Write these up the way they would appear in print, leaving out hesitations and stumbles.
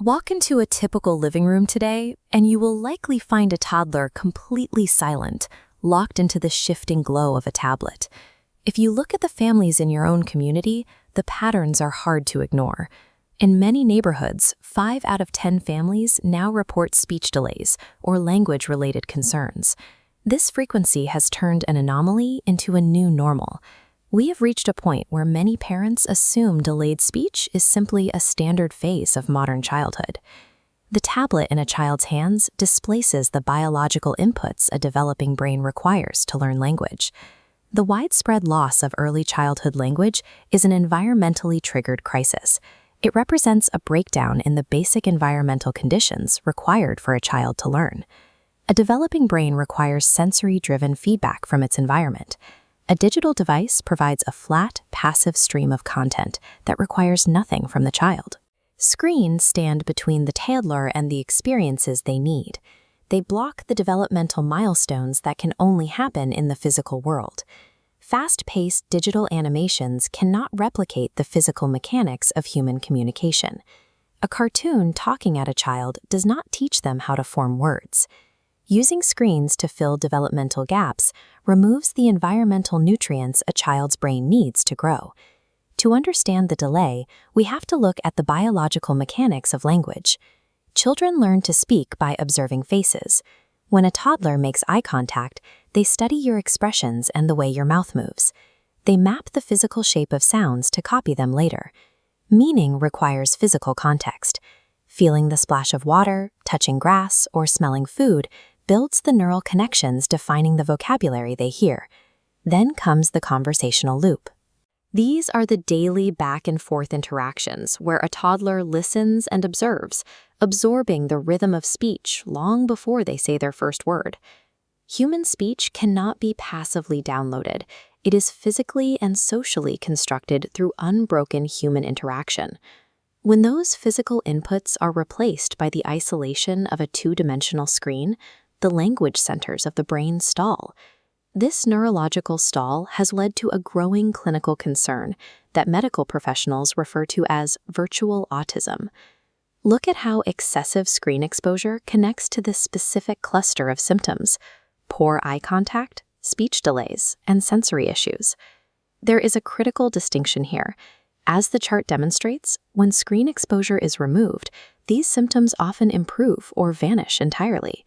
Walk into a typical living room today, and you will likely find a toddler completely silent, locked into the shifting glow of a tablet. If you look at the families in your own community, the patterns are hard to ignore. In many neighborhoods, 5 out of 10 families now report speech delays or language-related concerns. This frequency has turned an anomaly into a new normal. We have reached a point where many parents assume delayed speech is simply a standard phase of modern childhood. The tablet in a child's hands displaces the biological inputs a developing brain requires to learn language. The widespread loss of early childhood language is an environmentally triggered crisis. It represents a breakdown in the basic environmental conditions required for a child to learn. A developing brain requires sensory-driven feedback from its environment. A digital device provides a flat, passive stream of content that requires nothing from the child. Screens stand between the toddler and the experiences they need. They block the developmental milestones that can only happen in the physical world. Fast-paced digital animations cannot replicate the physical mechanics of human communication. A cartoon talking at a child does not teach them how to form words. Using screens to fill developmental gaps removes the environmental nutrients a child's brain needs to grow. To understand the delay, we have to look at the biological mechanics of language. Children learn to speak by observing faces. When a toddler makes eye contact, they study your expressions and the way your mouth moves. They map the physical shape of sounds to copy them later. Meaning requires physical context. Feeling the splash of water, touching grass, or smelling food builds the neural connections defining the vocabulary they hear. Then comes the conversational loop. These are the daily back-and-forth interactions where a toddler listens and observes, absorbing the rhythm of speech long before they say their first word. Human speech cannot be passively downloaded. It is physically and socially constructed through unbroken human interaction. When those physical inputs are replaced by the isolation of a two-dimensional screen, the language centers of the brain stall. This neurological stall has led to a growing clinical concern that medical professionals refer to as virtual autism. Look at how excessive screen exposure connects to this specific cluster of symptoms: poor eye contact, speech delays, and sensory issues. There is a critical distinction here. As the chart demonstrates, when screen exposure is removed, these symptoms often improve or vanish entirely.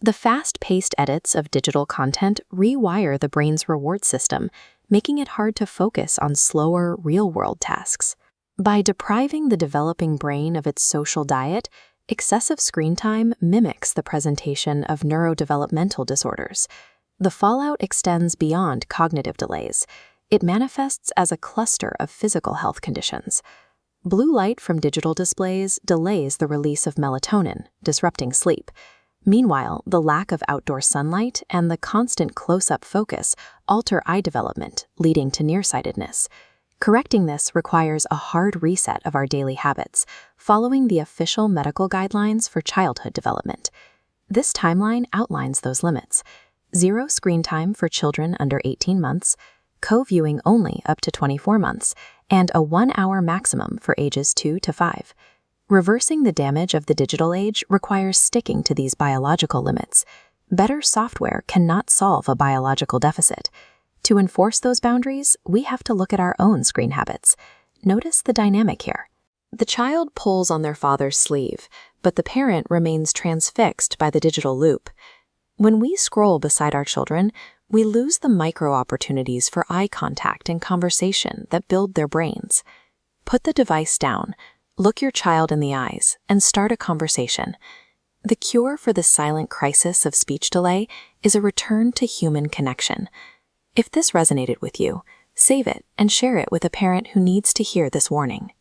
The fast-paced edits of digital content rewire the brain's reward system, making it hard to focus on slower, real-world tasks. By depriving the developing brain of its social diet, excessive screen time mimics the presentation of neurodevelopmental disorders. The fallout extends beyond cognitive delays. It manifests as a cluster of physical health conditions. Blue light from digital displays delays the release of melatonin, disrupting sleep. Meanwhile, the lack of outdoor sunlight and the constant close-up focus alter eye development, leading to nearsightedness. Correcting this requires a hard reset of our daily habits, following the official medical guidelines for childhood development. This timeline outlines those limits: 0 screen time for children under 18 months, co-viewing only up to 24 months, and a 1-hour maximum for ages 2 to 5. Reversing the damage of the digital age requires sticking to these biological limits. Better software cannot solve a biological deficit. To enforce those boundaries, we have to look at our own screen habits. Notice the dynamic here. The child pulls on their father's sleeve, but the parent remains transfixed by the digital loop. When we scroll beside our children, we lose the micro-opportunities for eye contact and conversation that build their brains. Put the device down. Look your child in the eyes and start a conversation. The cure for the silent crisis of speech delay is a return to human connection. If this resonated with you, save it and share it with a parent who needs to hear this warning.